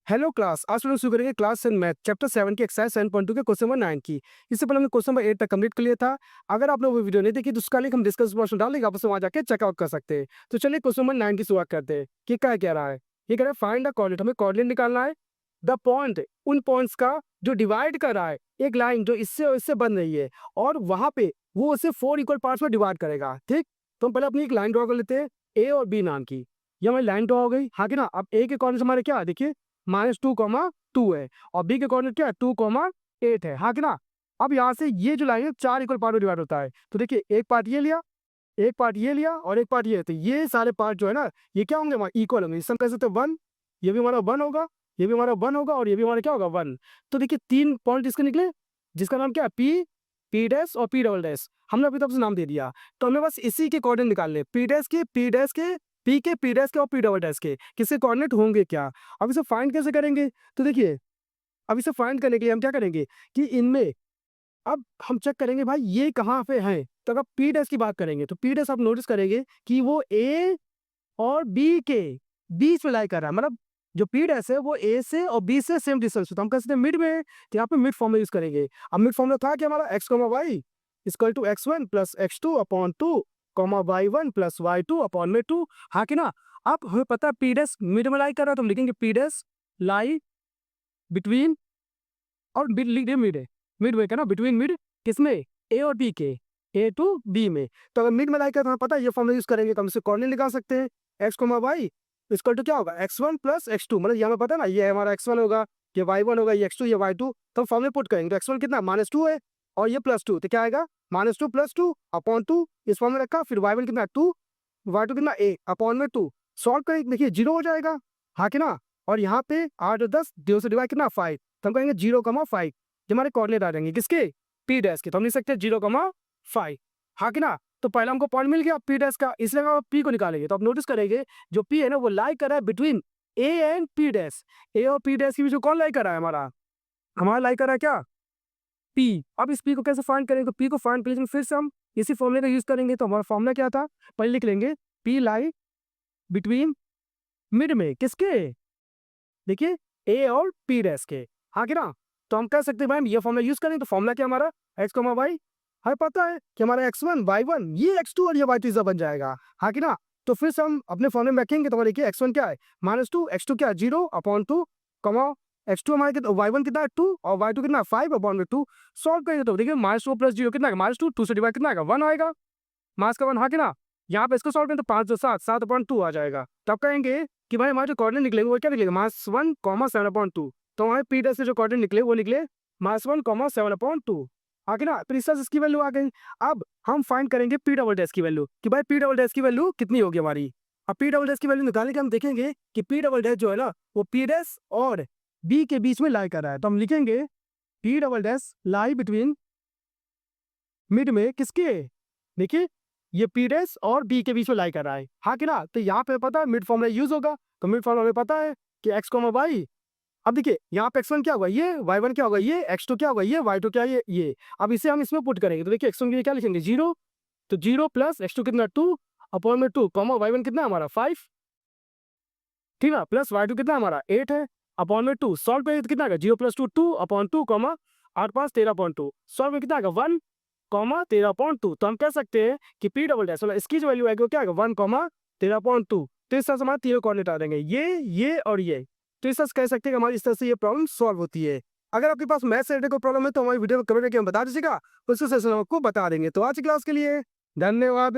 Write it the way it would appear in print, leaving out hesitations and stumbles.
Hello class, आज हम लोग शुरू करेंगे क्लास 10 मैथ चैप्टर 7 की एक्सरसाइज 7.2 के क्वेश्चन नंबर 9 की। इससे पहले हमने क्वेश्चन नंबर 8 तक कंप्लीट कर लिया था। अगर आप लोग वो वीडियो नहीं देखी तो उसका लिंक हम डिस्क्रिप्शन बॉक्स में डाल देंगे, आप उसे वहां जाके चेकआउट कर सकते हैं। तो चलिए क्वेश्चन नंबर 9 की शुरुआत करते हैं कि क्या कह रहा है। ये कह रहा है फाइंड द कोऑर्डिनेट, हमें कोऑर्डिनेट निकालना है। द पॉइंट, उन पॉइंट्स का जो डिवाइड कर रहा है एक लाइन जो इससे और इससे बन रही है, और वहां पे वो उसे 4 इक्वल पार्ट्स में डिवाइड करेगा। ठीक, तो हम पहले अपनी एक लाइन ड्रॉ कर लेते हैं ए और बी नाम की। ये हमारी लाइन ड्रॉ हो गई, हाँ कि ना। अब ए के कोऑर्डिनेट हमारे क्या है, देखिए -2, है, और बी के कोऑर्डिनेट क्या है 2, 8 है, हाँ कि ना। अब यहाँ से ये जो लाइन है 4 इक्वल पार्ट में डिवाइड होता है। तो देखिए एक पार्ट ये लिया, एक पार्ट ये लिया और एक पार्ट ये, तो ये सारे पार्ट जो है ना ये क्या होंगे, हमारे इक्वल होंगे। इससे हम कह सकते हैं 1, ये भी हमारा 1 होगा, ये भी हमारा 1 होगा, और ये भी हमारा क्या होगा 1। तो देखिए 3 पॉइंट इसके निकले, जिसका नाम क्या है पी, पी डैश और पी डबल डैश। हमने अपनी तरफ से नाम दे दिया। तो हमें बस इसी के कोऑर्डिनेट निकालने, पी डैश के, पी डैश के, पी के, पी डैश के और पी डबल डैश के, किसके कोऑर्डिनेट होंगे क्या। अब इसे फाइंड कैसे करेंगे, तो देखिए अब इसे फाइंड करने के लिए हम क्या करेंगे कि इनमें अब हम चेक करेंगे भाई ये कहाँ पे है। तो अगर पी डैश की बात करेंगे तो पी डैश आप नोटिस करेंगे कि वो ए और बी के बीच में लाई कर रहा है। मतलब जो पी डैश है वो ए से और बी से सेम डिस्टेंस, तो हम कह सकते हैं मिड में है, तो यहाँ पे मिड फॉर्मूला यूज करेंगे। अब मिड फॉर्मूला था कि हमारा x comma y equal to x1 plus x2 upon 2 comma y1 plus y2 upon में 2, हाँ कि ना। अब हमें पता है पी डैश मिड में लाई कर रहा है, तो हम लिखेंगे पी डैश लाई बिटवीन, और मिड लिख दे मिड है, मिड में क्या ना, बिटवीन मिड किसमें, ए और बी के, ए टू बी में। तो अगर मिड में लाई कर तो हमें पता है ये फॉर्मूला यूज करेंगे, तो हम इसे कोऑर्डिनेट निकाल सकते हैं। X comma y equal to क्या होगा x1 प्लस x2, मतलब ये हमें पता है ना, ये हमारा x1 होगा, ये y1 होगा, ये x2, ये y2। तो हम फॉर्मूले पुट करेंगे, तो x1 कितना -2 है और ये +2, तो क्या आएगा -2 + 2 अपॉन 2, इस फॉर्म में रखा। फिर y1 कितना 2, y2 कितना a अपॉन में 2, सॉल्व करेंगे देखिए 0 हो जाएगा, हाँ कि ना। और यहाँ पे 8 और 10 0 से डिवाइड कितना 5, तो हम कहेंगे 0,5, जो हमारे कोऑर्डिनेट आ जाएंगे किसके, पी डैश के। तो हम लिख सकते हैं 0,5, हाँ कि ना। तो पहला हमको पॉइंट मिल गया पी डैश का, इसलिए हम पी को निकालेंगे। तो आप नोटिस करेंगे जो पी है ना वो लाई कर रहा है between A and P dash. A और पी डैश के बीच में कौन लाई कर रहा है, हमारा लाई कर रहा है क्या, पी। अब इस पी को कैसे फाइंड करेंगे, तो पी को फाइंड करने के लिए फिर से हम इसी फॉर्मूले का यूज करेंगे। तो हमारा फॉर्मूला क्या था, पहले लिख लेंगे पी लाई बिटवीन मिड में किसके, देखिए ए और पी डैश के, हाँ कि ना। तो हम कह सकते हैं भाई हम ये फॉर्मूला यूज करें, तो फॉर्मूला क्या हमारा एक्स कॉमा वाई, हमें पता है कि हमारा x1 y1 ये x2 और ये y2 बन जाएगा, हाँ कि ना। तो फिर से हम अपने फॉर्मूले में रखेंगे, तो हमारे देखिए x1 क्या है -2, x2 क्या है 0 अपॉन 2 कमा x2 हमारे कितना, y1 कितना है 2 और y2 कितना 5 अपॉन में 2। सॉल्व करेंगे तो देखिए -2 + 0 कितना है -2, 2 से डिवाइड कितना आएगा 1 आएगा, मास का 1, हाँ कि ना। यहाँ पे इसको सॉल्व करें तो 5 2 7 7 अपॉन 2 आ जाएगा। तब कहेंगे कि भाई हमारे जो कोऑर्डिनेट निकलेंगे वो क्या निकलेगा -1, 7/2। तो हमारे पी डैश से जो कोऑर्डिनेट निकले वो निकले -1, 7/2, हाँ कि ना। फिर इस तरह से इसकी वैल्यू आ गई। अब हम फाइंड करेंगे पी डबल डैश की वैल्यू, कि भाई पी डबल डैश की वैल्यू कितनी होगी हमारी। अब पी डबल डैश की वैल्यू निकालने के हम देखेंगे कि पी डबल डैश जो है ना वो पी डैश और बी के बीच में लाई कर रहा है। तो हम लिखेंगे P double dash lie between mid में किसके, देखिए ये पी डैश और बी के बीच में लाई कर रहा है, हाँ कि ना। तो यहाँ पे पता है मिड फॉर्मूला यूज होगा, तो मिड फॉर्मूला हमें पता है कि एक्स कॉमा वाई। अब देखिए यहाँ पे x1 क्या होगा ये, y1 क्या होगा ये, x2 क्या होगा ये, y2 क्या है ये। अब इसे हम इसमें पुट करेंगे, तो देखिए x1 के लिए क्या लिखेंगे 0, तो 0 प्लस x2 कितना 2 अपॉन में 2 कॉमा y1 कितना हमारा 5, ठीक है, प्लस y2 कितना हमारा 8 है अपॉन में 2। सॉल्व करेंगे तो कितना आएगा 0 + 2 2 अपॉन 2 कॉमा 8 5 13/2। सॉल्व में कितना आएगा 1 कॉमा 13/2। तो हम कह सकते हैं कि पी डबल डैश वाला इसकी जो वैल्यू आएगी वो क्या आएगा 1 कॉमा 13/2। तो इस तरह से हमारे तीनों कोऑर्डिनेट आ जाएंगे, ये और ये। तो इस तरह से कह सकते हैं कि हमारी इस तरह से ये प्रॉब्लम सॉल्व होती है। अगर आपके पास मैथ से रिलेटेड कोई प्रॉब्लम है तो हमारी वीडियो में कमेंट करके हम बता दीजिएगा, उसको सेशन आपको बता देंगे। तो आज की क्लास के लिए धन्यवाद।